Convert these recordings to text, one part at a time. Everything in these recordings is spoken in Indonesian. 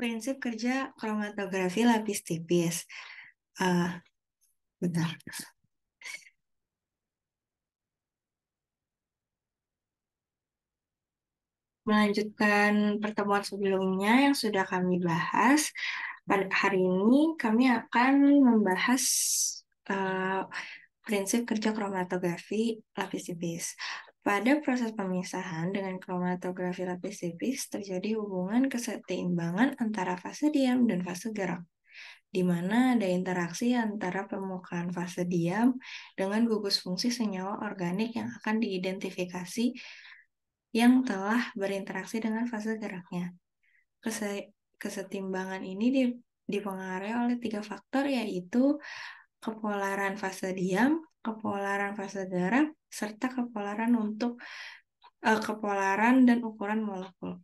Prinsip kerja kromatografi lapis tipis. Ah, bentar. Melanjutkan pertemuan sebelumnya yang sudah kami bahas, pada hari ini kami akan membahas eh, prinsip kerja kromatografi lapis tipis. Pada proses pemisahan dengan kromatografi lapis tipis terjadi hubungan kesetimbangan antara fase diam dan fase gerak, di mana ada interaksi antara permukaan fase diam dengan gugus fungsi senyawa organik yang akan diidentifikasi yang telah berinteraksi dengan fase geraknya. Kesetimbangan ini dipengaruhi oleh tiga faktor, yaitu kepolaran fase diam, kepolaran fase gerak, serta kepolaran dan ukuran molekul.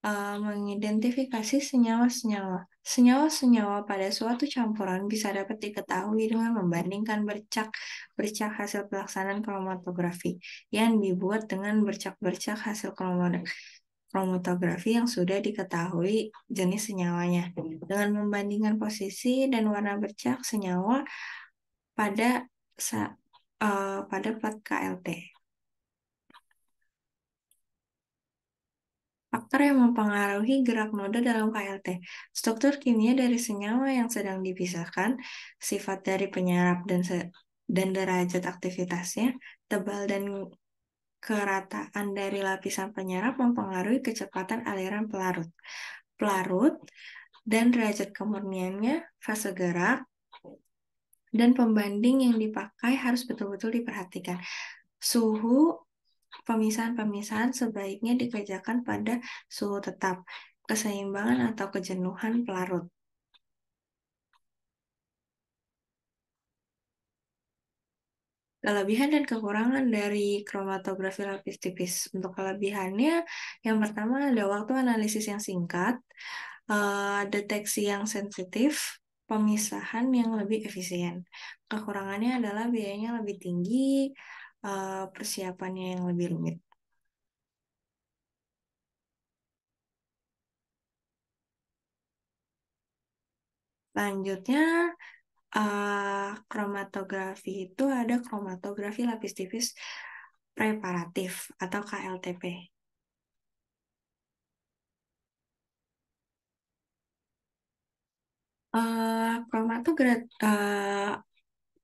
Mengidentifikasi senyawa-senyawa. Senyawa-senyawa pada suatu campuran bisa dapat diketahui dengan membandingkan bercak-bercak hasil pelaksanaan kromatografi yang dibuat dengan bercak-bercak hasil kromatografi yang sudah diketahui jenis senyawanya, dengan membandingkan posisi dan warna bercak senyawa pada pada plat KLT. Faktor yang mempengaruhi gerak noda dalam KLT: struktur kimia dari senyawa yang sedang dipisahkan, sifat dari penyerap dan derajat aktivitasnya, tebal dan kerataan dari lapisan penyerap mempengaruhi kecepatan aliran pelarut. Pelarut dan derajat kemurniannya, fase gerak, dan pembanding yang dipakai harus betul-betul diperhatikan. Suhu pemisahan-pemisahan sebaiknya dikerjakan pada suhu tetap, keseimbangan atau kejenuhan pelarut. Kelebihan dan kekurangan dari kromatografi lapis tipis. Untuk kelebihannya, yang pertama ada waktu analisis yang singkat, deteksi yang sensitif, pemisahan yang lebih efisien. Kekurangannya adalah biayanya lebih tinggi, persiapannya yang lebih rumit. Selanjutnya, kromatografi itu ada kromatografi lapis tipis preparatif atau KLTP.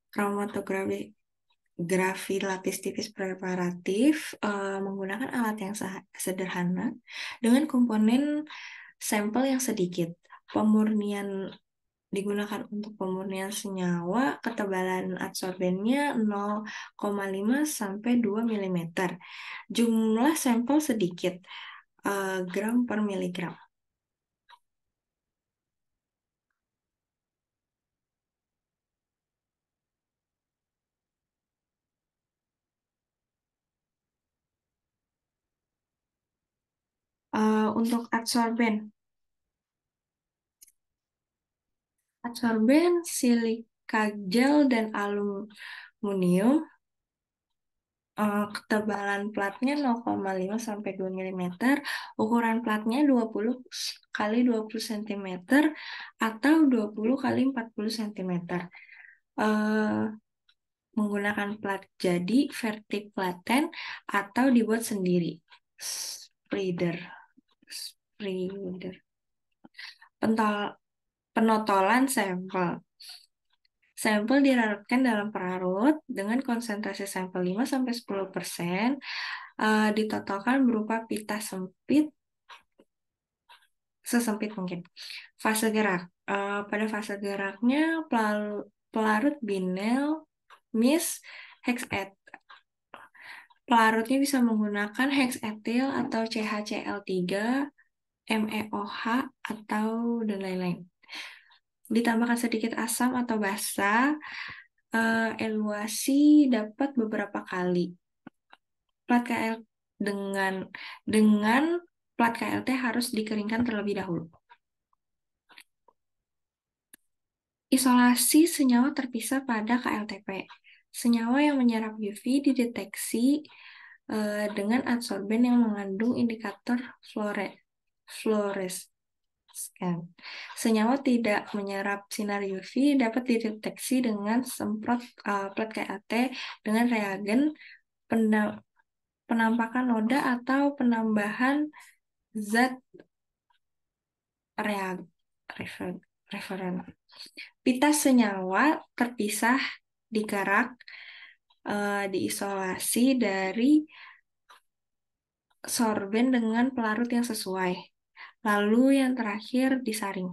Kromatografi lapis tipis preparatif menggunakan alat yang sederhana dengan komponen sampel yang sedikit. Pemurnian digunakan untuk pemurnian senyawa, ketebalan adsorbennya 0,5 sampai 2 mm. Jumlah sampel sedikit, gram per miligram. Untuk adsorben, silika gel, dan aluminium, ketebalan platnya 0,5 sampai 2 mm, ukuran platnya 20 kali 20 cm atau 20 kali 40 cm. Menggunakan plat jadi, vertiplaten, atau dibuat sendiri. Spreader. Penotolan sampel. Sampel dilarutkan dalam perlarut dengan konsentrasi sampel 5-10%, ditotolkan berupa pita sempit sesempit mungkin. Fase gerak. Pada fase geraknya pelarut binel, mis, hexet. Pelarutnya bisa menggunakan hexetil atau CHCl3, MEOH, atau dan lain-lain. Ditambahkan sedikit asam atau basa, eluasi dapat beberapa kali. Plat KL dengan plat KLT harus dikeringkan terlebih dahulu. Isolasi senyawa terpisah pada KLTP. Senyawa yang menyerap UV dideteksi dengan adsorben yang mengandung indikator fluoreskan. Senyawa tidak menyerap sinar UV dapat dideteksi dengan semprot plat KLT dengan reagen penampakan noda atau penambahan zat referen. Pita senyawa terpisah dikerak, diisolasi dari sorben dengan pelarut yang sesuai. Lalu yang terakhir disaring.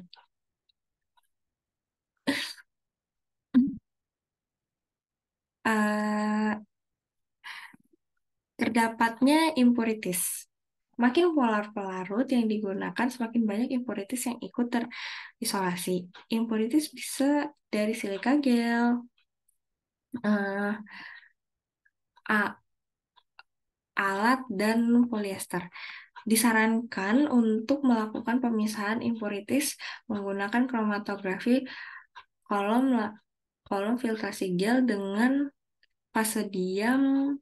Terdapatnya impurities. Makin polar pelarut yang digunakan, semakin banyak impurities yang ikut terisolasi. Impurities bisa dari silika gel, uh, alat, dan polyester. Disarankan untuk melakukan pemisahan impurities menggunakan kromatografi kolom kolom filtrasi gel dengan fase diam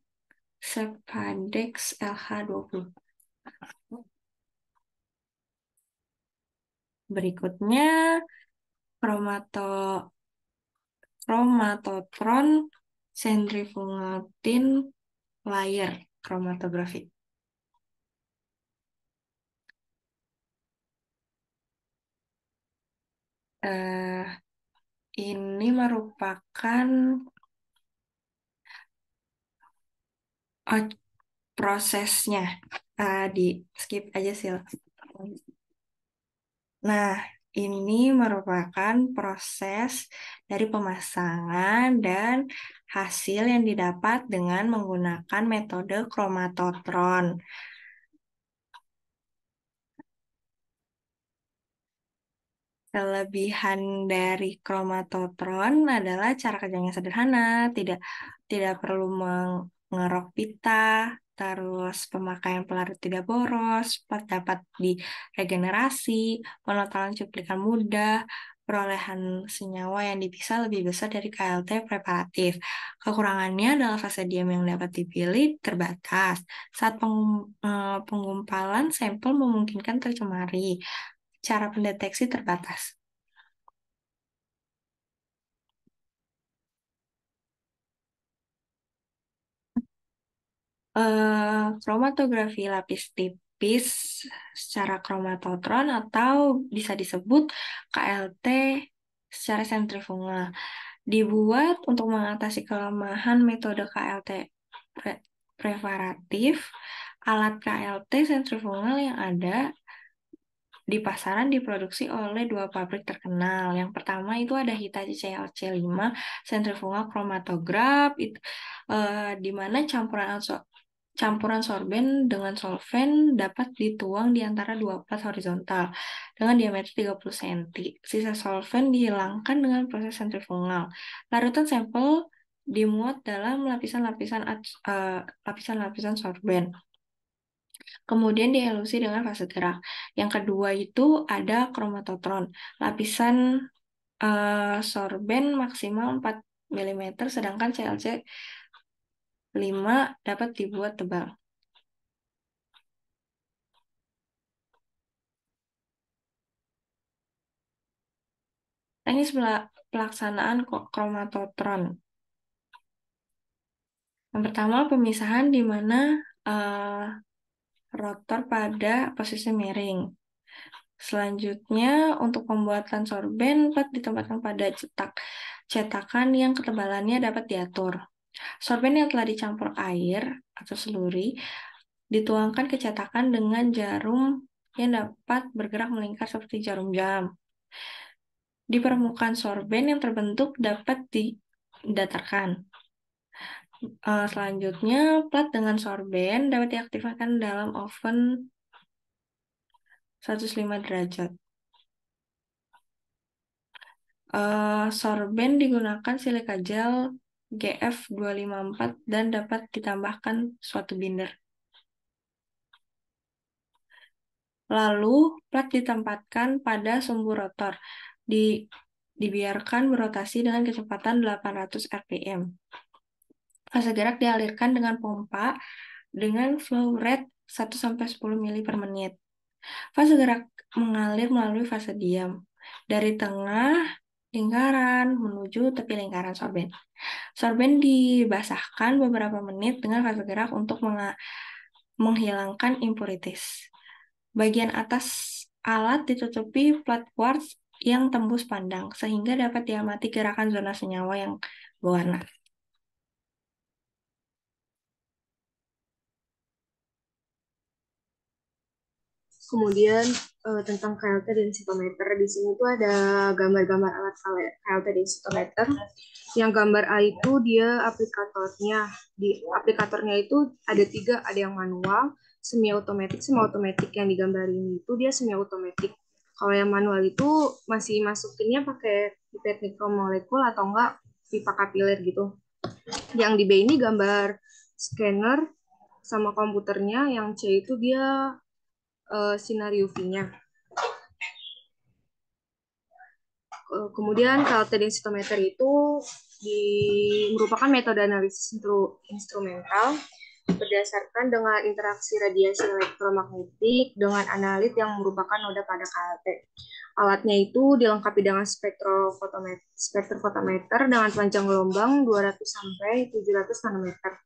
Sepadex LH20. Berikutnya kromatotron centrifugal thin layer kromatography. Ini merupakan prosesnya. Di skip aja sih. Nah, ini merupakan proses dari pemasangan dan hasil yang didapat dengan menggunakan metode kromatotron. Kelebihan dari kromatotron adalah cara kerjanya sederhana, tidak perlu mengerok pita, terus pemakaian pelarut tidak boros, dapat diregenerasi, penotalan cuplikan mudah, perolehan senyawa yang dipisah lebih besar dari KLT preparatif. Kekurangannya adalah fase diam yang dapat dipilih terbatas. Saat penggumpalan sampel memungkinkan tercemari. Cara pendeteksi terbatas. Kromatografi lapis tipis secara kromatotron atau bisa disebut KLT secara sentrifugal. Dibuat untuk mengatasi kelemahan metode KLT preparatif. Alat KLT sentrifugal yang ada di pasaran diproduksi oleh dua pabrik terkenal. Yang pertama itu ada Hitachi CLC5 Centrifugal Chromatograph, di mana campuran sorben dengan solvent dapat dituang di antara dua plat horizontal dengan diameter 30 cm. Sisa solvent dihilangkan dengan proses sentrifugal. Larutan sampel dimuat dalam lapisan-lapisan sorben. Kemudian dielusi dengan fase gerak. Yang kedua itu ada kromatotron. Lapisan sorben maksimal 4 mm, sedangkan CLC 5 dapat dibuat tebal. Teknis pelaksanaan kromatotron. Yang pertama, pemisahan di mana rotor pada posisi miring. Selanjutnya, untuk pembuatan sorben, plat ditempatkan pada cetakan yang ketebalannya dapat diatur. Sorben yang telah dicampur air atau seluri dituangkan ke cetakan dengan jarum yang dapat bergerak melingkar seperti jarum jam. Di permukaan sorben yang terbentuk dapat didatarkan. Selanjutnya, plat dengan sorben dapat diaktifkan dalam oven 105 derajat. Sorben digunakan silika gel GF254 dan dapat ditambahkan suatu binder. Lalu, plat ditempatkan pada sumbu rotor. Dibiarkan berotasi dengan kecepatan 800 rpm. Fase gerak dialirkan dengan pompa dengan flow rate 1-10 mili per menit. Fase gerak mengalir melalui fase diam dari tengah lingkaran menuju tepi lingkaran sorben. Sorben dibasahkan beberapa menit dengan fase gerak untuk menghilangkan impurities. Bagian atas alat ditutupi plat quartz yang tembus pandang, sehingga dapat diamati gerakan zona senyawa yang berwarna. Kemudian tentang KLT densitometer, di sini tuh ada gambar-gambar alat KLT densitometer. Yang gambar A itu dia aplikatornya. Di aplikatornya itu ada 3, ada yang manual, semi otomatis, sama otomatis. Yang digambar ini itu dia semi otomatis. Kalau yang manual itu masih masukinnya pakai pipet mikromolekul atau enggak pipa kapiler gitu. Yang di B ini gambar scanner sama komputernya, yang C itu dia sinar UV-nya. Kemudian KLT densitometer itu merupakan metode analisis instrumental berdasarkan dengan interaksi radiasi elektromagnetik dengan analit yang merupakan noda pada KLT. Alatnya itu dilengkapi dengan spektrofotometer dengan panjang gelombang 200 sampai 700 nanometer.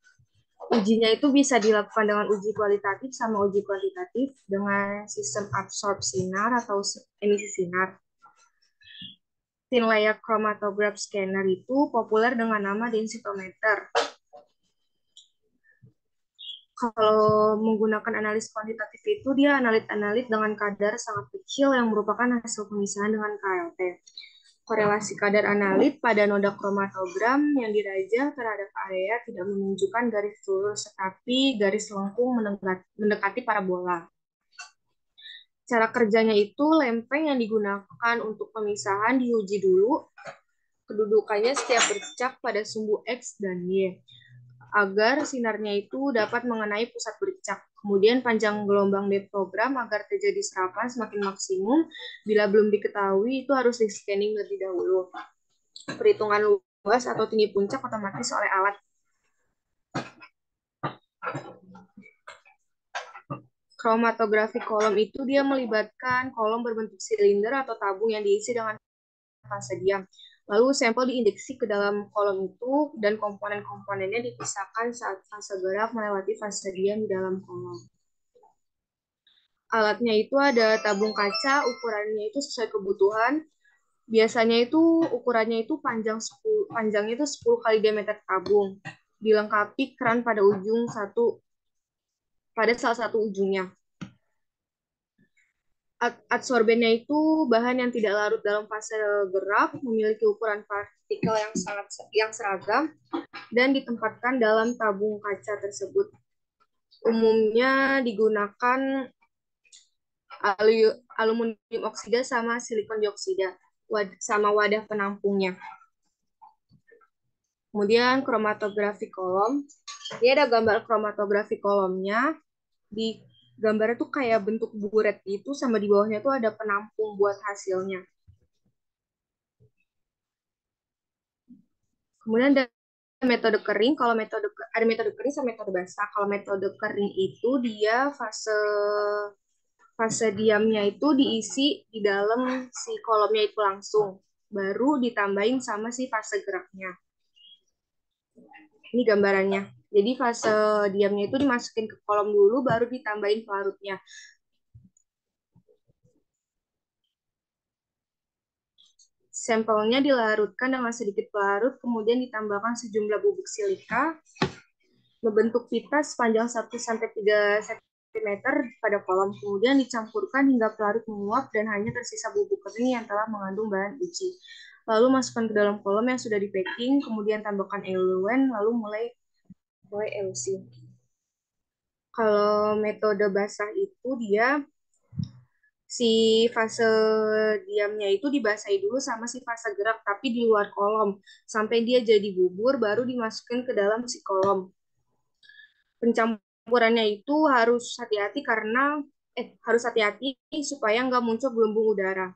Ujinya itu bisa dilakukan dengan uji kualitatif sama uji kuantitatif dengan sistem absorb sinar atau emisi sinar. Thin layer chromatograph scanner itu populer dengan nama densitometer. Kalau menggunakan analis kuantitatif itu dia analit-analit dengan kadar sangat kecil yang merupakan hasil pemisahan dengan KLT. Korelasi kadar analit pada noda kromatogram yang dirajah terhadap area tidak menunjukkan garis lurus, tetapi garis lengkung mendekati parabola. Cara kerjanya itu lempeng yang digunakan untuk pemisahan diuji dulu kedudukannya setiap bercak pada sumbu X dan Y agar sinarnya itu dapat mengenai pusat bercak. Kemudian panjang gelombang deprogram agar terjadi serapan semakin maksimum. Bila belum diketahui itu harus di scanning lebih dahulu. Perhitungan luas atau tinggi puncak otomatis oleh alat. Kromatografi kolom itu dia melibatkan kolom berbentuk silinder atau tabung yang diisi dengan fase diam. Lalu sampel diinjeksi ke dalam kolom itu dan komponen-komponennya dipisahkan saat fase gerak melewati fase diam di dalam kolom. Alatnya itu ada tabung kaca, ukurannya itu sesuai kebutuhan. Biasanya itu ukurannya itu panjangnya itu 10 kali diameter tabung. Dilengkapi keran pada salah satu ujungnya. Adsorbennya itu bahan yang tidak larut dalam fase gerak, memiliki ukuran partikel yang seragam, dan ditempatkan dalam tabung kaca tersebut. Umumnya digunakan aluminium oksida sama silikon dioksida, sama wadah penampungnya. Kemudian kromatografi kolom. Ini ada gambar kromatografi kolomnya. Di gambarnya tuh kayak bentuk buret itu, sama di bawahnya tuh ada penampung buat hasilnya. Kemudian ada metode kering. Kalau ada metode kering sama metode basah. Kalau metode kering itu dia fase diamnya itu diisi di dalam si kolomnya itu langsung. Baru ditambahin sama si fase geraknya. Ini gambarannya. Jadi fase diamnya itu dimasukin ke kolom dulu, baru ditambahin pelarutnya. Sampelnya dilarutkan dengan sedikit pelarut, kemudian ditambahkan sejumlah bubuk silika, membentuk pita sepanjang 1-3 cm pada kolom, kemudian dicampurkan hingga pelarut menguap dan hanya tersisa bubuk kering yang telah mengandung bahan uji. Lalu masukkan ke dalam kolom yang sudah di packing, kemudian tambahkan eluen, lalu mulai elusi. Kalau metode basah itu dia si fase diamnya itu dibasahi dulu sama si fase gerak, tapi di luar kolom sampai dia jadi bubur, baru dimasukkan ke dalam si kolom. Pencampurannya itu harus hati-hati supaya nggak muncul gelembung udara.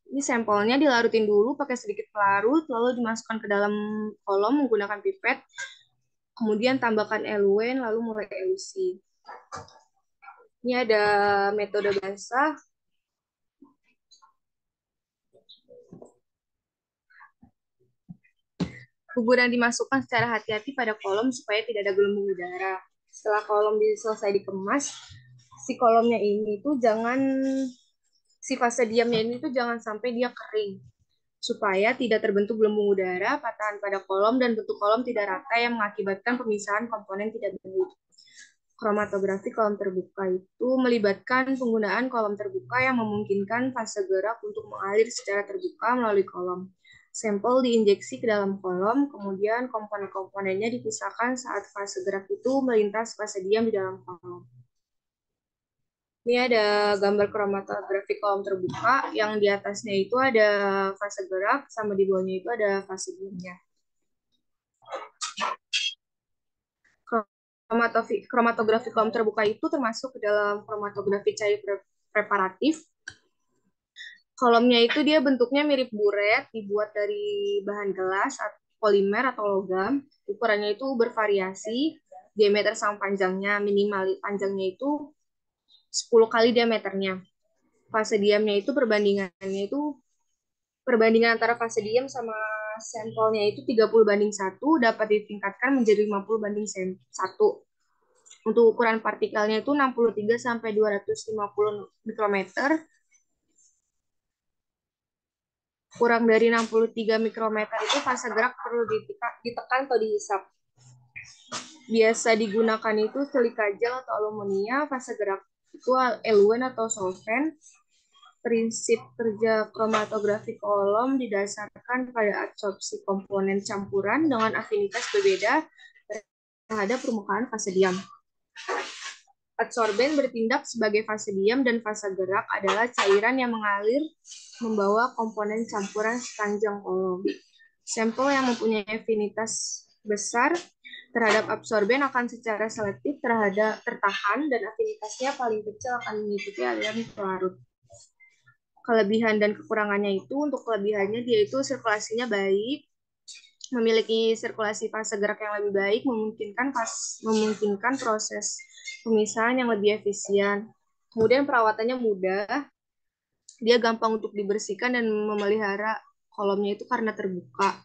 Ini sampelnya dilarutin dulu pakai sedikit pelarut, lalu dimasukkan ke dalam kolom menggunakan pipet, kemudian tambahkan eluen, lalu mulai elusi. Ini ada metode basah. Bubur yang dimasukkan secara hati-hati pada kolom supaya tidak ada gelembung udara. Setelah kolom selesai dikemas, si kolomnya ini tuh jangan, si fase diamnya ini tuh jangan sampai dia kering. Supaya tidak terbentuk gelembung udara, patahan pada kolom, dan bentuk kolom tidak rata yang mengakibatkan pemisahan komponen tidak baik. Kromatografi kolom terbuka itu melibatkan penggunaan kolom terbuka yang memungkinkan fase gerak untuk mengalir secara terbuka melalui kolom. Sampel diinjeksi ke dalam kolom, kemudian komponen-komponennya dipisahkan saat fase gerak itu melintas fase diam di dalam kolom. Ini ada gambar kromatografi kolom terbuka, yang di atasnya itu ada fase gerak, sama di bawahnya itu ada fase diamnya. Kromatografi kolom terbuka itu termasuk ke dalam kromatografi cair preparatif. Kolomnya itu dia bentuknya mirip buret, dibuat dari bahan gelas, polimer atau logam. Ukurannya itu bervariasi, diameter sama panjangnya, minimal panjangnya itu 10 kali diameternya. Fase diamnya itu perbandingan antara fase diam sama sampelnya itu 30:1, dapat ditingkatkan menjadi 50:1. Untuk ukuran partikelnya itu 63 sampai 250 mikrometer. Kurang dari 63 mikrometer itu fase gerak perlu ditekan atau dihisap. Biasa digunakan itu silika gel atau aluminia, fase gerak itu eluen atau solvent. Prinsip kerja kromatografi kolom didasarkan pada absorpsi komponen campuran dengan afinitas berbeda terhadap permukaan fase diam. Adsorben bertindak sebagai fase diam dan fase gerak adalah cairan yang mengalir membawa komponen campuran sepanjang kolom. Sampel yang mempunyai afinitas besar terhadap absorben akan secara selektif tertahan dan afinitasnya paling kecil akan mengikuti aliran pelarut. Kelebihan dan kekurangannya itu, untuk kelebihannya dia itu sirkulasinya baik, memiliki sirkulasi fase gerak yang lebih baik, memungkinkan proses pemisahan yang lebih efisien. Kemudian perawatannya mudah, dia gampang untuk dibersihkan dan memelihara kolomnya itu karena terbuka.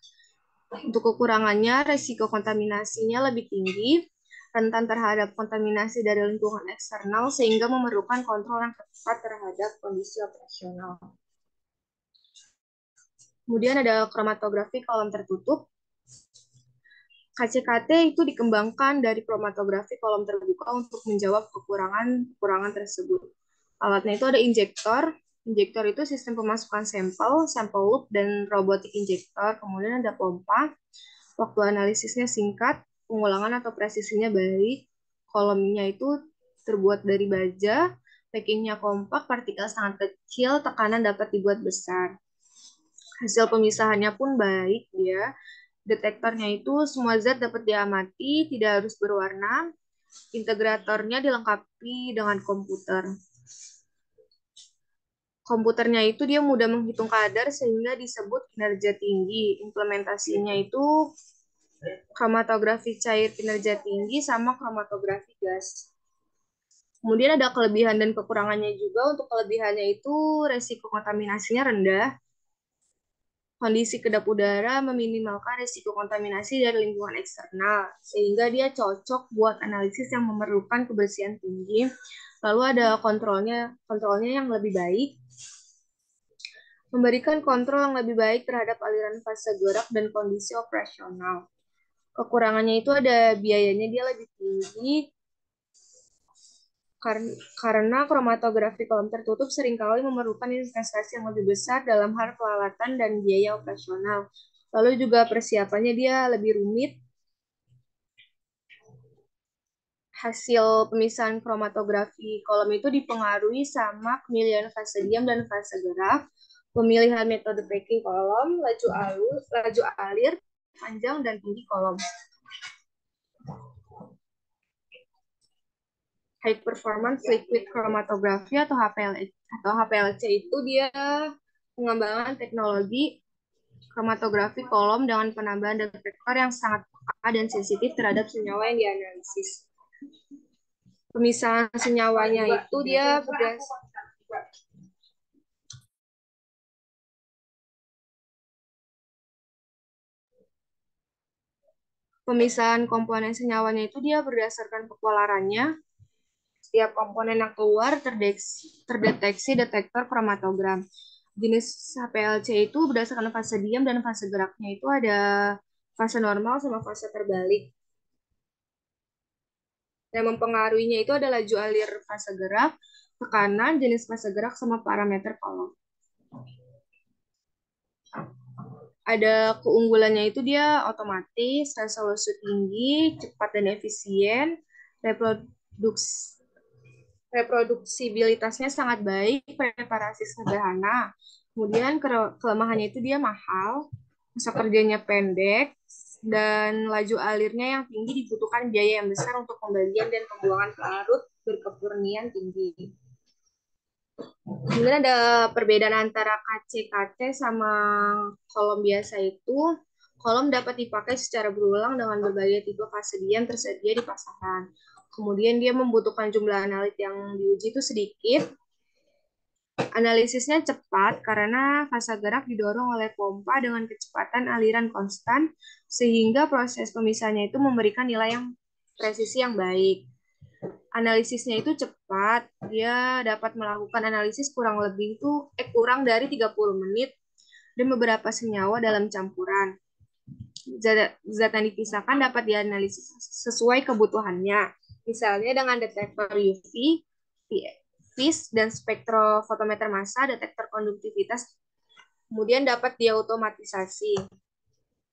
Untuk kekurangannya, resiko kontaminasinya lebih tinggi, rentan terhadap kontaminasi dari lingkungan eksternal, sehingga memerlukan kontrol yang ketat terhadap kondisi operasional. Kemudian ada kromatografi kolom tertutup. KCKT itu dikembangkan dari kromatografi kolom terbuka untuk menjawab kekurangan tersebut. Alatnya itu ada injektor. Injektor itu sistem pemasukan sampel loop, dan robotik injektor. Kemudian ada pompa. Waktu analisisnya singkat, pengulangan atau presisinya baik. Kolomnya itu terbuat dari baja, packingnya kompak, partikel sangat kecil, tekanan dapat dibuat besar. Hasil pemisahannya pun baik dia. Detektornya itu semua zat dapat diamati, tidak harus berwarna. Integratornya dilengkapi dengan komputer. Komputernya itu dia mudah menghitung kadar sehingga disebut kinerja tinggi. Implementasinya itu kromatografi cair kinerja tinggi sama kromatografi gas. Kemudian ada kelebihan dan kekurangannya juga. Untuk kelebihannya itu resiko kontaminasinya rendah. Kondisi kedap udara meminimalkan risiko kontaminasi dari lingkungan eksternal, sehingga dia cocok buat analisis yang memerlukan kebersihan tinggi. Lalu ada kontrolnya yang lebih baik, memberikan kontrol yang lebih baik terhadap aliran fase gerak dan kondisi operasional. Kekurangannya itu ada biayanya dia lebih tinggi, karena kromatografi kolom tertutup seringkali memerlukan investasi yang lebih besar dalam hal peralatan dan biaya operasional. Lalu juga persiapannya dia lebih rumit. Hasil pemisahan kromatografi kolom itu dipengaruhi sama pemilihan fase diam dan fase gerak, pemilihan metode packing kolom, laju alir, panjang dan tinggi kolom. High Performance Liquid Chromatography atau HPLC itu dia pengembangan teknologi kromatografi kolom dengan penambahan detektor yang sangat peka dan sensitif terhadap senyawa yang dianalisis. Pemisahan senyawanya itu dia pemisahan komponen senyawanya itu dia berdasarkan pepolarannya. Setiap komponen yang keluar terdeteksi detektor kromatogram. Jenis HPLC itu berdasarkan fase diam dan fase geraknya itu ada fase normal sama fase terbalik. Yang mempengaruhinya itu adalah laju alir fase gerak, tekanan, jenis fase gerak, sama parameter kolom. Ada keunggulannya itu dia otomatis, resolusi tinggi, cepat dan efisien, reproduksibilitasnya sangat baik, preparasi sederhana. Kemudian kelemahannya itu dia mahal, masa kerjanya pendek, dan laju alirnya yang tinggi dibutuhkan biaya yang besar untuk pembagian dan pembuangan pelarut berkepurnian tinggi. Kemudian ada perbedaan antara KC-KC sama kolom biasa itu. Kolom dapat dipakai secara berulang dengan berbagai tipe fase diam tersedia di pasaran. Kemudian dia membutuhkan jumlah analit yang diuji itu sedikit. Analisisnya cepat karena fase gerak didorong oleh pompa dengan kecepatan aliran konstan, sehingga proses pemisahannya itu memberikan nilai yang presisi yang baik. Analisisnya itu cepat, dia dapat melakukan analisis kurang dari 30 menit dan beberapa senyawa dalam campuran. Zat yang dipisahkan dapat dianalisis sesuai kebutuhannya. Misalnya dengan detektor UV, FIS, dan spektrofotometer massa, detektor konduktivitas, kemudian dapat diautomatisasi.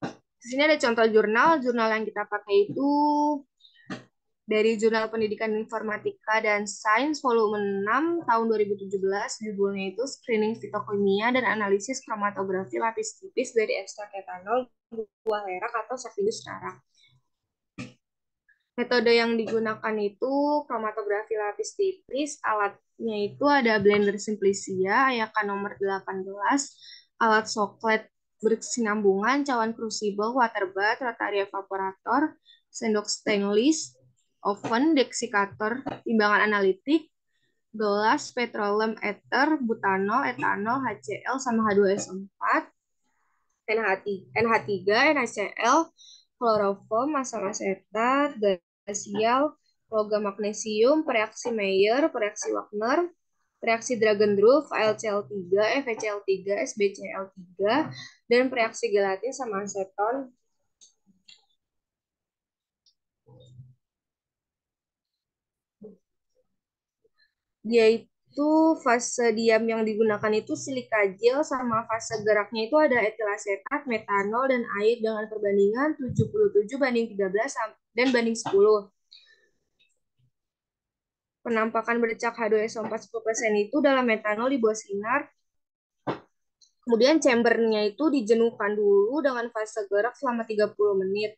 Di sini ada contoh jurnal yang kita pakai itu dari Jurnal Pendidikan Informatika dan Sains volume 6 tahun 2017, judulnya itu Screening Fitokimia dan Analisis Kromatografi Lapis Tipis dari Ekstrak Etanol Buah Lerak atau Sapindus Rara. Metode yang digunakan itu kromatografi lapis tipis, alatnya itu ada blender Simplicia, Ayaka nomor 18, alat soklet berkesinambungan, cawan crucible, water bath, rotary evaporator, sendok stainless, oven, dexikator, timbangan analitik, gelas, petroleum ether, butanol, etanol, HCl, sama H2SO4, NH3, NaCl, kloroform, asam asetat, glasial, logam magnesium, reaksi Mayer, reaksi Wagner, reaksi Dragendruff, AlCl3, FeCl3, SbCl3, dan reaksi gelatin sama aseton. Dia itu fase diam yang digunakan itu silika gel, sama fase geraknya itu ada etil asetat, metanol, dan air dengan perbandingan 77:13 dan banding 10. Penampakan bercak H2SO4 10% itu dalam metanol di bawah sinar. Kemudian chambernya itu dijenuhkan dulu dengan fase gerak selama 30 menit.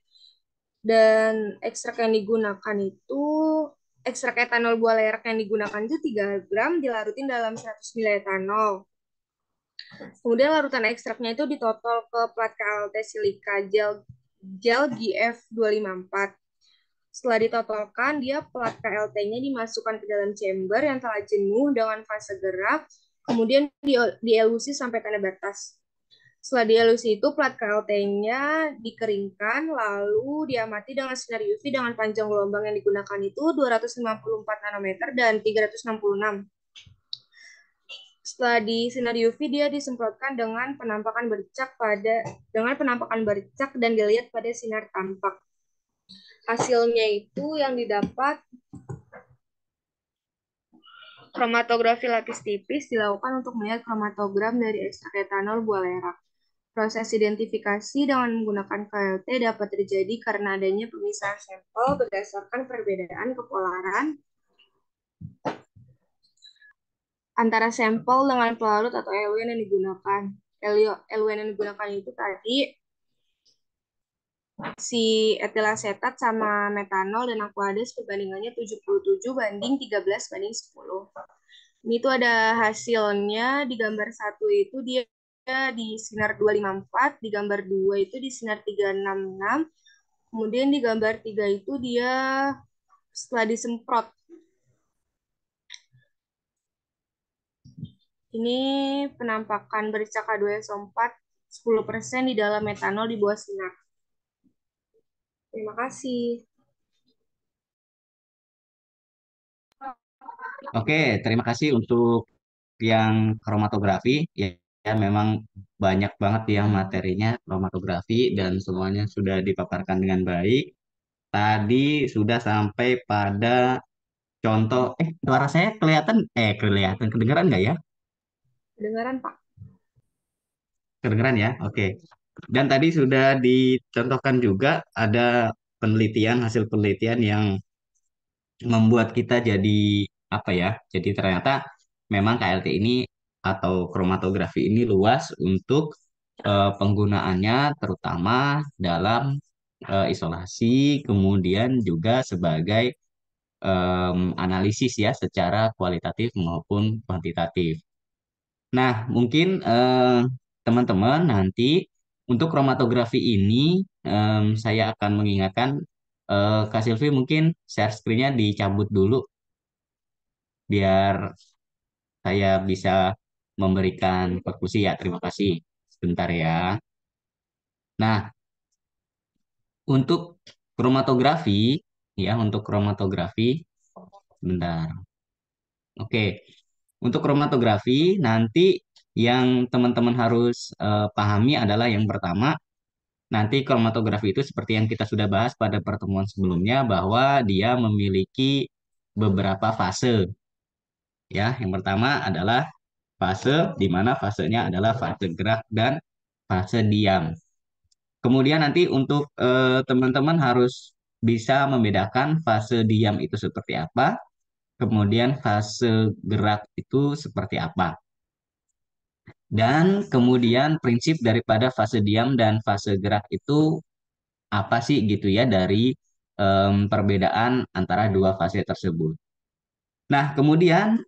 Dan ekstrak yang digunakan itu, ekstrak etanol buah lerak yang digunakan itu 3 gram dilarutin dalam 100 ml etanol. Kemudian larutan ekstraknya itu ditotol ke plat KLT silika gel GF254. Setelah ditotolkan, dia plat KLT-nya dimasukkan ke dalam chamber yang telah jenuh dengan fase gerak, kemudian dielusi sampai tanda batas. Setelah dielusi itu, plat KLT-nya dikeringkan, lalu diamati dengan sinar UV dengan panjang gelombang yang digunakan itu 254 nanometer dan 366. Setelah di sinar UV, dia disemprotkan dengan penampakan bercak dan dilihat pada sinar tampak. Hasilnya itu yang didapat kromatografi lapis tipis dilakukan untuk melihat kromatogram dari ekstrak etanol buah lerak. Proses identifikasi dengan menggunakan KLT dapat terjadi karena adanya pemisahan sampel berdasarkan perbedaan kepolaran antara sampel dengan pelarut atau eluen yang digunakan. Eluen yang digunakan itu tadi si etil asetat sama metanol dan aqueous perbandingannya 77:13:10. Ini tuh ada hasilnya di gambar satu itu dia di sinar 254, di gambar 2 itu di sinar 366, kemudian di gambar 3 itu dia setelah disemprot. Ini penampakan bercak H2SO4 10% di dalam metanol di bawah sinar. Terima kasih. Oke, terima kasih untuk yang kromatografi. Ya, ya memang banyak banget yang materinya kromatografi dan semuanya sudah dipaparkan dengan baik. Tadi sudah sampai pada contoh, suara saya kelihatan, kedengeran nggak ya? Kedengaran, Pak? Kedengeran ya? Oke. Dan tadi sudah dicontohkan juga ada penelitian, hasil penelitian yang membuat kita jadi apa ya? Jadi ternyata memang KLT ini atau kromatografi ini luas untuk penggunaannya terutama dalam isolasi, kemudian juga sebagai analisis ya secara kualitatif maupun kuantitatif. Nah, mungkin teman-teman nanti untuk kromatografi ini saya akan mengingatkan Kak Silvi mungkin share screen-nya dicabut dulu biar saya bisa memberikan konklusi ya. Terima kasih. Sebentar ya. Nah, untuk kromatografi untuk kromatografi sebentar. Oke. Untuk kromatografi nanti yang teman-teman harus pahami adalah yang pertama. Nanti kromatografi itu seperti yang kita sudah bahas pada pertemuan sebelumnya bahwa dia memiliki beberapa fase. Ya, yang pertama adalah fase di mana fasenya adalah fase gerak dan fase diam. Kemudian nanti untuk teman-teman harus bisa membedakan fase diam itu seperti apa, kemudian fase gerak itu seperti apa. Dan kemudian prinsip daripada fase diam dan fase gerak itu apa sih gitu ya dari perbedaan antara dua fase tersebut. Nah, kemudian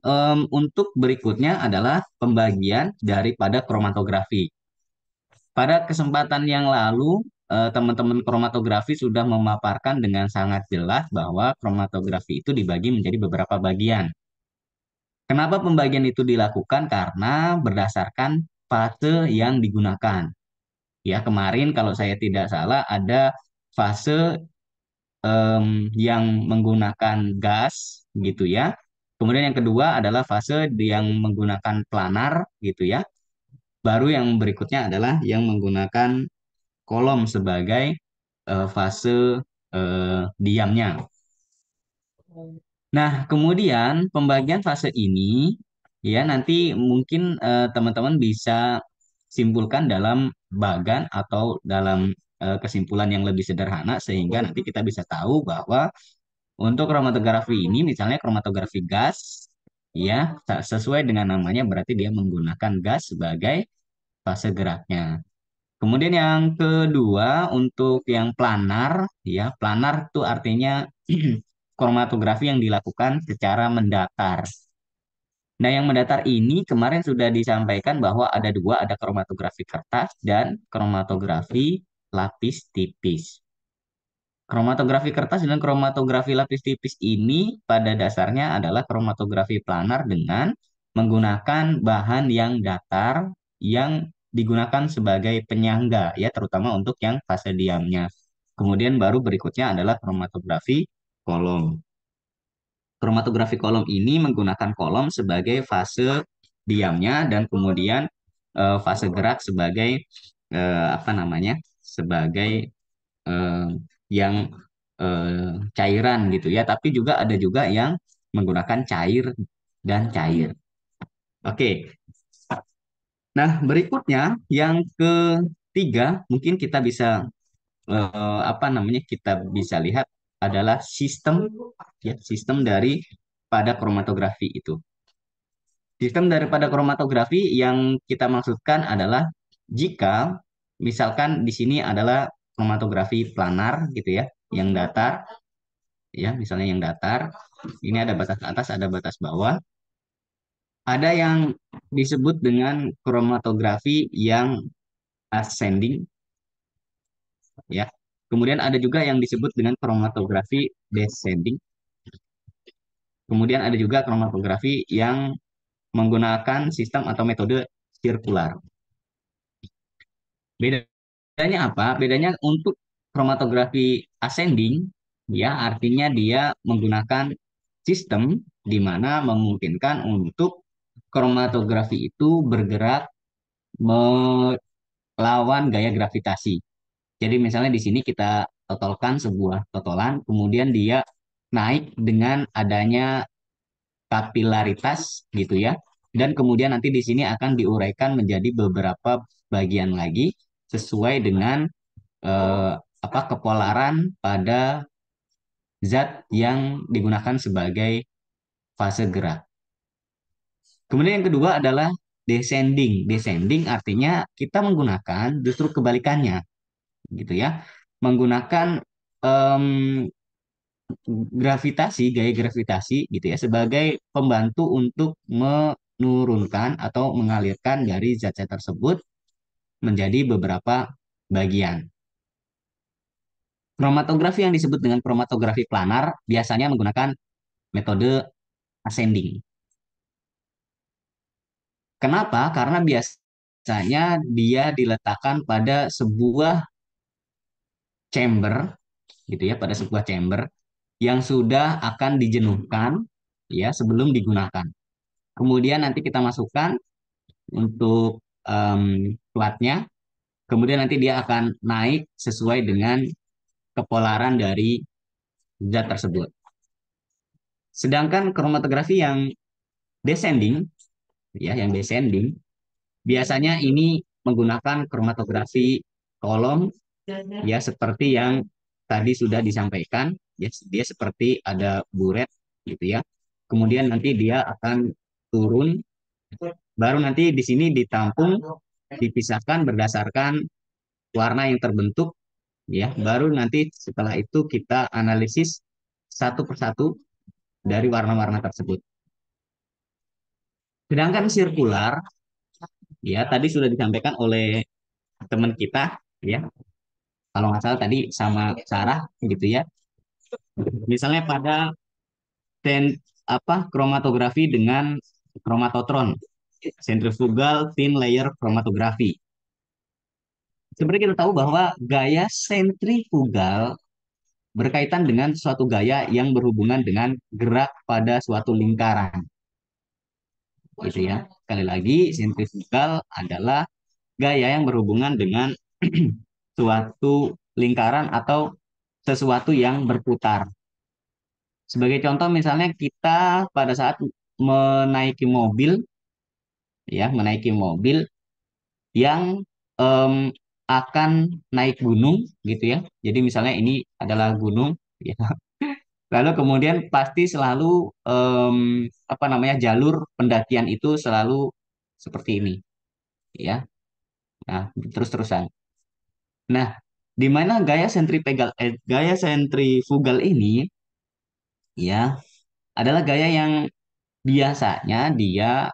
untuk berikutnya adalah pembagian daripada kromatografi. Pada kesempatan yang lalu, teman-teman kromatografi sudah memaparkan dengan sangat jelas bahwa kromatografi itu dibagi menjadi beberapa bagian. Kenapa pembagian itu dilakukan? Karena berdasarkan fase yang digunakan. Ya, kemarin kalau saya tidak salah ada fase yang menggunakan gas gitu ya. Kemudian yang kedua adalah fase yang menggunakan planar gitu ya. Baru yang berikutnya adalah yang menggunakan kolom sebagai fase diamnya. Nah, kemudian pembagian fase ini ya nanti mungkin teman-teman bisa simpulkan dalam bagan atau dalam kesimpulan yang lebih sederhana sehingga nanti kita bisa tahu bahwa untuk kromatografi ini misalnya kromatografi gas ya sesuai dengan namanya berarti dia menggunakan gas sebagai fase geraknya. Kemudian yang kedua untuk yang planar ya planar itu artinya kromatografi yang dilakukan secara mendatar. Nah, yang mendatar ini kemarin sudah disampaikan bahwa ada dua, ada kromatografi kertas dan kromatografi lapis tipis. Kromatografi kertas dan kromatografi lapis tipis ini pada dasarnya adalah kromatografi planar dengan menggunakan bahan yang datar yang digunakan sebagai penyangga ya terutama untuk yang fase diamnya. Kemudian baru berikutnya adalah kromatografi kolom. Kromatografi kolom ini menggunakan kolom sebagai fase diamnya dan kemudian fase gerak sebagai apa namanya? Sebagai eh, yang cairan gitu ya, tapi juga ada juga yang menggunakan cair dan cair. Oke. Nah, berikutnya yang ketiga mungkin kita bisa apa namanya? Kita bisa lihat adalah sistem ya, sistem dari pada kromatografi itu. Sistem daripada kromatografi yang kita maksudkan adalah jika misalkan di sini adalah kromatografi planar gitu ya, yang datar ya, misalnya yang datar, ini ada batas atas, ada batas bawah. Ada yang disebut dengan kromatografi yang ascending, ya. Kemudian ada juga yang disebut dengan kromatografi descending. Kemudian ada juga kromatografi yang menggunakan sistem atau metode sirkular. Bedanya apa? Bedanya untuk kromatografi ascending, ya artinya dia menggunakan sistem di mana memungkinkan untuk kromatografi itu bergerak melawan gaya gravitasi. Jadi misalnya di sini kita totolkan sebuah totolan, kemudian dia naik dengan adanya kapilaritas gitu ya. Dan kemudian nanti di sini akan diuraikan menjadi beberapa bagian lagi sesuai dengan eh, kepolaran pada zat yang digunakan sebagai fase gerak. Kemudian yang kedua adalah descending. Descending artinya kita menggunakan justru kebalikannya, gitu ya. Menggunakan em, gaya gravitasi gitu ya sebagai pembantu untuk menurunkan atau mengalirkan dari zat-zat tersebut menjadi beberapa bagian. Kromatografi yang disebut dengan kromatografi planar biasanya menggunakan metode ascending. Kenapa? Karena biasanya dia diletakkan pada sebuah chamber gitu ya, pada sebuah chamber yang sudah akan dijenuhkan ya sebelum digunakan. Kemudian nanti kita masukkan untuk platnya, kemudian nanti dia akan naik sesuai dengan kepolaran dari zat tersebut. Sedangkan kromatografi yang descending, ya, yang descending, biasanya ini menggunakan kromatografi kolom, ya, seperti yang tadi sudah disampaikan, ya, dia seperti ada buret, gitu ya. Kemudian nanti dia akan turun, baru nanti di sini ditampung, dipisahkan berdasarkan warna yang terbentuk, ya. Baru nanti setelah itu kita analisis satu persatu dari warna-warna tersebut. Sedangkan sirkular, ya tadi sudah disampaikan oleh teman kita, ya. Kalau nggak salah tadi sama Sarah, gitu ya. Misalnya pada kromatografi dengan kromatotron, centrifugal thin layer chromatography. Sebenarnya kita tahu bahwa gaya sentrifugal berkaitan dengan suatu gaya yang berhubungan dengan gerak pada suatu lingkaran. Gitu ya. Sekali lagi, sentrifugal adalah gaya yang berhubungan dengan suatu lingkaran atau sesuatu yang berputar. Sebagai contoh misalnya kita pada saat menaiki mobil, ya, menaiki mobil yang em, akan naik gunung gitu ya. Jadi misalnya ini adalah gunung, ya. Lalu kemudian pasti selalu jalur pendakian itu selalu seperti ini, ya. Nah, terus-terusan. Nah, di mana gaya sentrifugal ini, ya, adalah gaya yang biasanya dia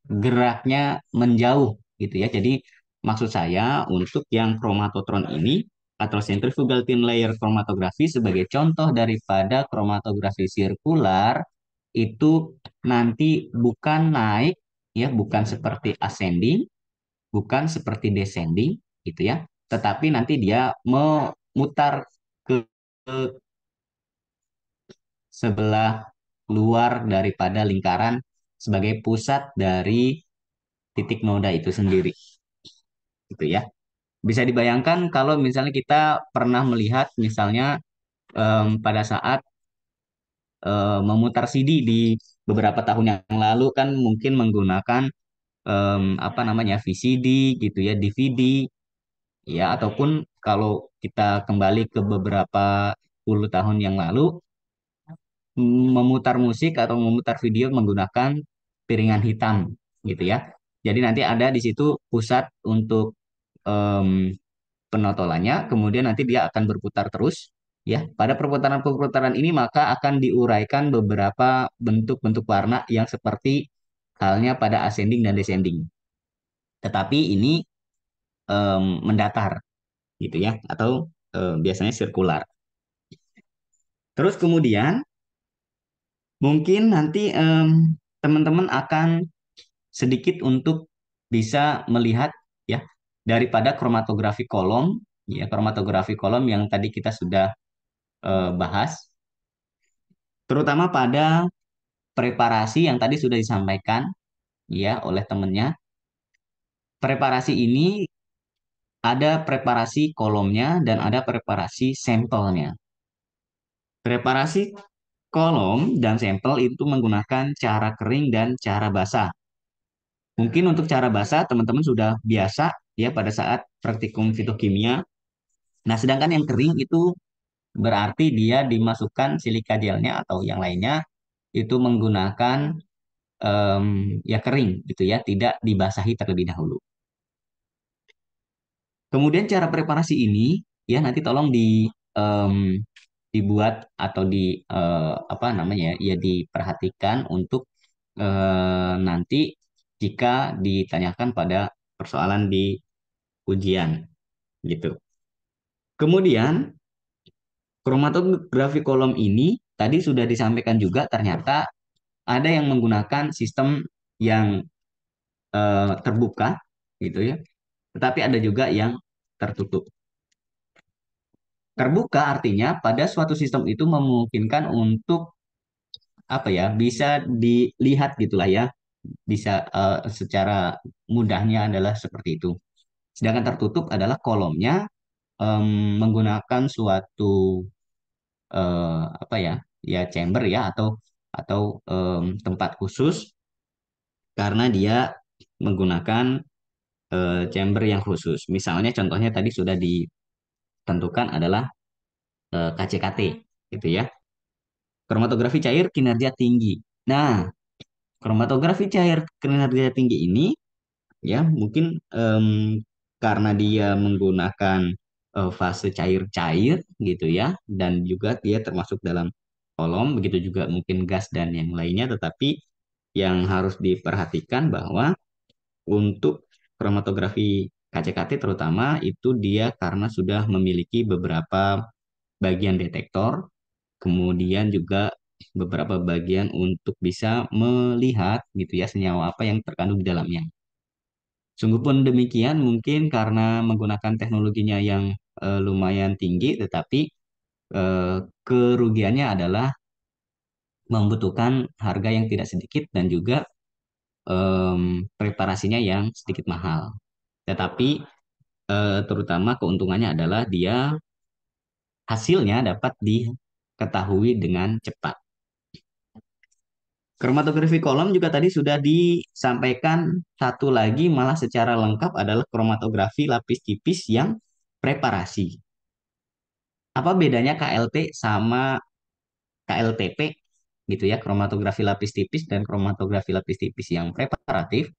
geraknya menjauh gitu ya. Jadi maksud saya untuk yang kromatotron ini atau centrifugal thin layer chromatography sebagai contoh daripada kromatografi sirkular itu nanti bukan naik, ya, bukan seperti ascending, bukan seperti descending gitu ya, tetapi nanti dia memutar ke sebelah luar daripada lingkaran sebagai pusat dari titik noda itu sendiri gitu ya. Bisa dibayangkan kalau misalnya kita pernah melihat misalnya pada saat memutar CD di beberapa tahun yang lalu kan mungkin menggunakan VCD gitu ya, DVD ya, ataupun kalau kita kembali ke beberapa puluh tahun yang lalu memutar musik atau memutar video menggunakan piringan hitam gitu ya. Jadi nanti ada di situ pusat untuk em, penotolannya, kemudian nanti dia akan berputar terus. Ya, pada perputaran-perputaran ini maka akan diuraikan beberapa bentuk-bentuk warna yang seperti halnya pada ascending dan descending. Tetapi ini mendatar gitu ya, atau biasanya sirkular. Terus kemudian mungkin nanti teman-teman akan sedikit untuk bisa melihat ya daripada kromatografi kolom, ya kromatografi kolom yang tadi kita sudah bahas, terutama pada preparasi yang tadi sudah disampaikan ya oleh temennya. Preparasi ini ada preparasi kolomnya dan ada preparasi sampelnya. Preparasi kolom dan sampel itu menggunakan cara kering dan cara basah. Mungkin untuk cara basah teman-teman sudah biasa ya pada saat praktikum fitokimia. Nah, sedangkan yang kering itu berarti dia dimasukkan silika gelnya atau yang lainnya itu menggunakan ya kering gitu ya, tidak dibasahi terlebih dahulu. Kemudian cara preparasi ini ya nanti tolong dibuat atau apa namanya ya diperhatikan untuk nanti jika ditanyakan pada persoalan di ujian gitu. Kemudian kromatografi kolom ini tadi sudah disampaikan juga ternyata ada yang menggunakan sistem yang terbuka gitu ya, tetapi ada juga yang tertutup. Terbuka artinya pada suatu sistem itu memungkinkan untuk apa ya bisa dilihat gitulah ya, bisa secara mudahnya adalah seperti itu. Sedangkan tertutup adalah kolomnya menggunakan suatu apa ya ya chamber ya atau tempat khusus karena dia menggunakan chamber yang khusus. Misalnya contohnya tadi sudah ditentukan adalah KCKT gitu ya. Kromatografi cair kinerja tinggi. Nah, kromatografi cair kinerja tinggi ini ya mungkin karena dia menggunakan fase cair-cair gitu ya dan juga dia termasuk dalam kolom begitu juga mungkin gas dan yang lainnya, tetapi yang harus diperhatikan bahwa untuk kromatografi KCKT terutama itu dia karena sudah memiliki beberapa bagian detektor, kemudian juga beberapa bagian untuk bisa melihat gitu ya senyawa apa yang terkandung di dalamnya. Sungguh pun demikian, mungkin karena menggunakan teknologinya yang lumayan tinggi, tetapi eh, kerugiannya adalah membutuhkan harga yang tidak sedikit dan juga preparasinya yang sedikit mahal. Tetapi terutama keuntungannya adalah dia hasilnya dapat diketahui dengan cepat. Kromatografi kolom juga tadi sudah disampaikan satu lagi malah secara lengkap adalah kromatografi lapis tipis yang preparasi. Apa bedanya KLT sama KLTP gitu ya, kromatografi lapis tipis dan kromatografi lapis tipis yang preparatif.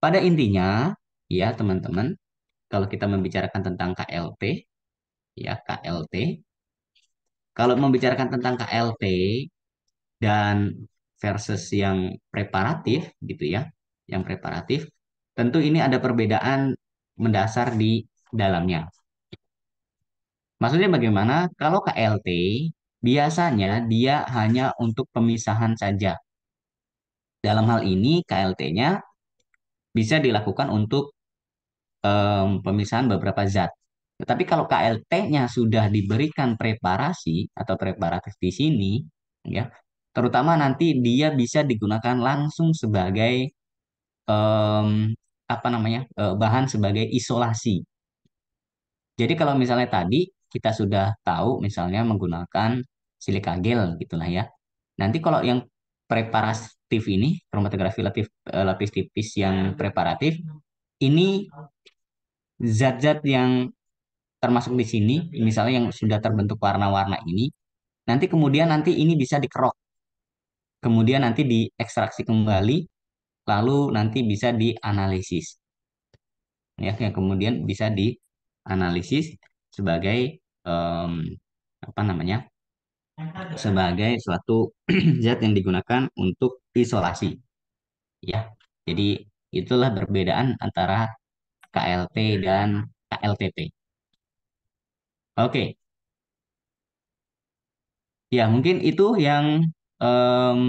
Pada intinya ya teman-teman, kalau kita membicarakan tentang KLT ya KLT, kalau membicarakan tentang KLT dan versus yang preparatif gitu ya, yang preparatif, tentu ini ada perbedaan mendasar di dalamnya. Maksudnya bagaimana? Kalau KLT biasanya dia hanya untuk pemisahan saja. Dalam hal ini KLT-nya bisa dilakukan untuk pemisahan beberapa zat. Tetapi kalau KLT-nya sudah diberikan preparasi atau preparatif di sini, ya, terutama nanti dia bisa digunakan langsung sebagai em, apa namanya bahan sebagai isolasi. Jadi kalau misalnya tadi kita sudah tahu misalnya menggunakan silika gel gitulah ya. Nanti kalau yang preparatif ini kromatografi lapis tipis yang preparatif ini zat-zat yang termasuk di sini misalnya yang sudah terbentuk warna-warna ini nanti kemudian nanti ini bisa dikerok kemudian nanti diekstraksi kembali lalu nanti bisa dianalisis ya yang kemudian bisa dianalisis sebagai em, apa namanya sebagai suatu zat yang digunakan untuk isolasi. ya. Jadi itulah perbedaan antara KLT dan KLTP. Oke, ya mungkin itu yang em,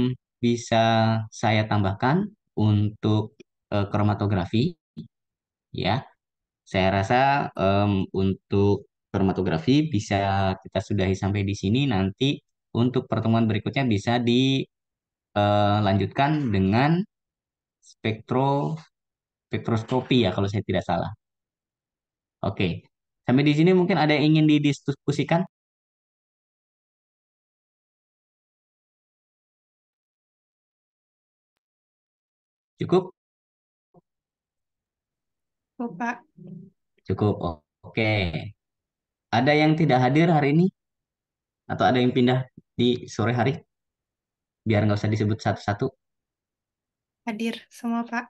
bisa saya tambahkan untuk kromatografi, ya. Saya rasa untuk kromatografi bisa kita sudahi sampai di sini. Nanti untuk pertemuan berikutnya bisa dilanjutkan dengan spektro spektroskopi ya kalau saya tidak salah. Oke. Sampai di sini mungkin ada yang ingin didiskusikan? Cukup? Oh, Pak. Cukup. Oke. Ada yang tidak hadir hari ini atau ada yang pindah di sore hari biar nggak usah disebut satu-satu. Hadir semua, Pak,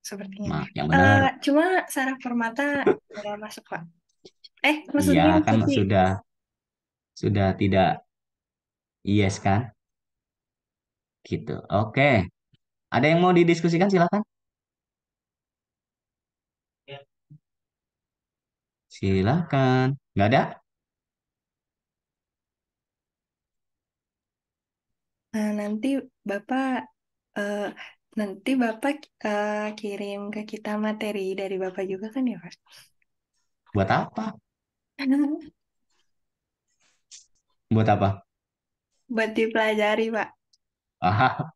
sepertinya. Yang benar. Cuma saraf permata nggak masuk, Pak. Iya, Maksudnya kan Susi. sudah tidak yes kan? Gitu. Oke. Ada yang mau didiskusikan silakan. Silakan. Nggak ada? Nah, Bapak eh, nanti Bapak kirim ke kita materi dari Bapak juga kan ya, Pak? Buat apa? Buat apa? Buat dipelajari, Pak. Ah,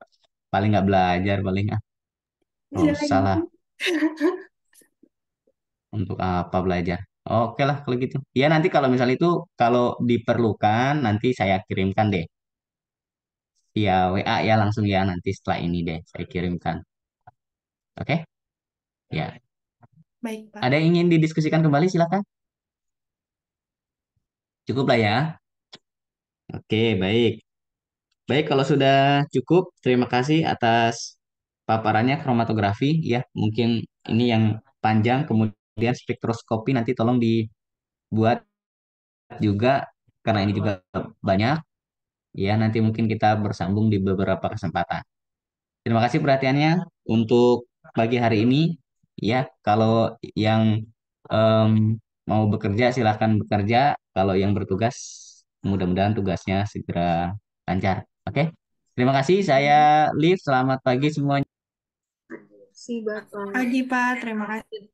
paling nggak belajar paling ah. Oh, salah. Jangan. Untuk apa belajar? Oke lah kalau gitu. Ya nanti kalau misal itu kalau diperlukan nanti saya kirimkan deh. Via WA ya langsung ya nanti setelah ini deh saya kirimkan. Oke? Ya. Baik, Pak. Ada yang ingin didiskusikan kembali silakan. Cukup lah ya. Oke, baik. Baik kalau sudah cukup, terima kasih atas paparannya kromatografi ya. Mungkin ini yang panjang kemudian spektroskopi nanti tolong dibuat juga karena ini juga banyak. Ya, nanti mungkin kita bersambung di beberapa kesempatan. Terima kasih perhatiannya untuk pagi hari ini. Ya, kalau yang em, mau bekerja silahkan bekerja. Kalau yang bertugas, mudah-mudahan tugasnya segera lancar. Oke, terima kasih. Saya Liv. Selamat pagi semuanya. Si Bapak. Pagi, Pak. Terima kasih.